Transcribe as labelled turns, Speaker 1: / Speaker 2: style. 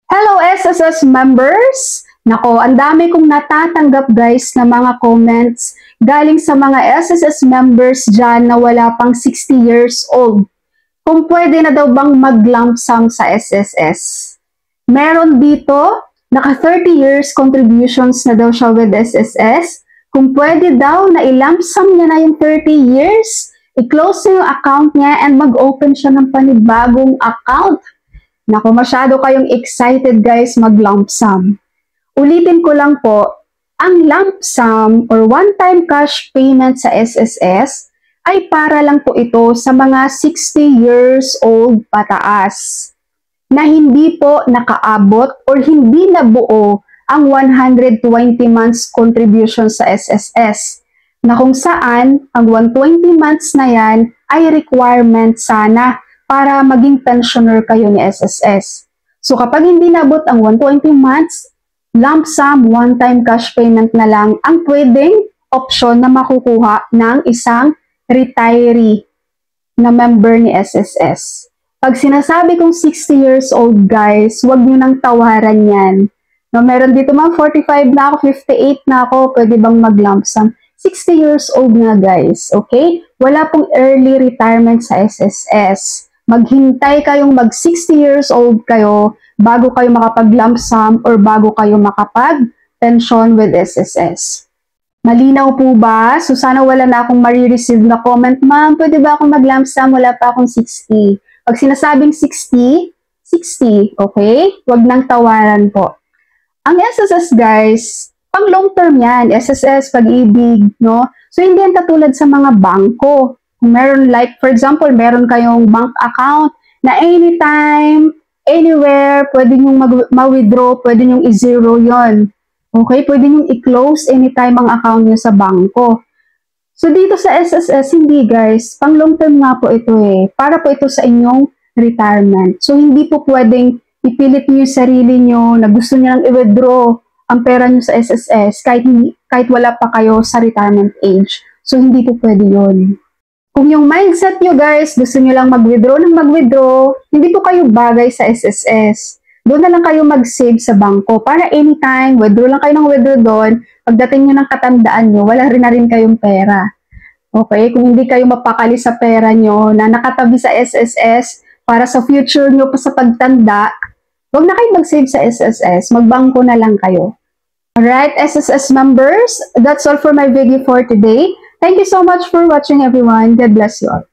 Speaker 1: Hello SSS members! Nako, ang dami kong natatanggap guys na mga comments galing sa mga SSS members dyan na wala pang 60 years old. Kung pwede na daw bang mag-lump sum sa SSS. Meron dito, naka 30 years contributions na daw siya with SSS. Kung pwede daw na i-lump sum niya na yung 30 years, i-close niya yung account niya and mag-open siya ng panibagong account. Naku, masyado kayong excited guys mag-lump sum. Ulitin ko lang po, ang lump sum or one-time cash payment sa SSS ay para lang po ito sa mga 60 years old pataas na hindi po nakaabot or hindi nabuo ang 120 months contribution sa SSS na kung saan ang 120 months na yan ay requirement sana para maging pensioner kayo ni SSS. So kapag hindi nabot ang 120 months, lump sum, one-time cash payment na lang ang pwedeng option na makukuha ng isang retiree na member ni SSS. Pag sinasabi kong 60 years old guys, huwag nyo nang tawaran yan. No, meron dito mga 45 na ako, 58 na ako, pwede bang mag-lump sum? 60 years old na guys, okay? Wala pong early retirement sa SSS. Maghintay kayong mag 60 years old kayo bago kayo makapag-lump sum or bago kayo makapag-pension with SSS. Malinaw po ba? So sana wala na akong marireceive na comment, ma'am, pwede ba akong mag-lump sum? Wala pa akong 60. Pag sinasabing 60, 60, okay? Huwag nang tawaran po. Ang SSS guys, pang long term yan. SSS, pag-ibig, no? So hindi yan katulad sa mga bangko. Meron like, for example, meron kayong bank account na anytime, anywhere, pwede nyo ma-withdraw, pwede nyo i-zero yon. Okay? Pwede nyo i-close anytime ang account nyo sa bangko. So, dito sa SSS, hindi guys. Pang long term nga po ito eh. Para po ito sa inyong retirement. So, hindi po pwedeng ipilit nyo yung sarili nyo na gusto nyo lang i-withdraw ang pera nyo sa SSS kahit wala pa kayo sa retirement age. So, hindi po pwede yun. Kung yung mindset nyo guys, gusto nyo lang mag-withdraw ng mag-withdraw, hindi po kayo bagay sa SSS. Doon na lang kayo mag-save sa bangko para anytime, withdraw lang kayo ng withdraw doon, pagdating nyo ng katandaan nyo, wala rin na rin kayong pera. Okay? Kung hindi kayo mapakali sa pera nyo na nakatabi sa SSS para sa future nyo pa sa pagtanda, wag na kayo mag-save sa SSS, magbangko na lang kayo. Alright, SSS members, that's all for my video for today. Thank you so much for watching everyone. God bless you all.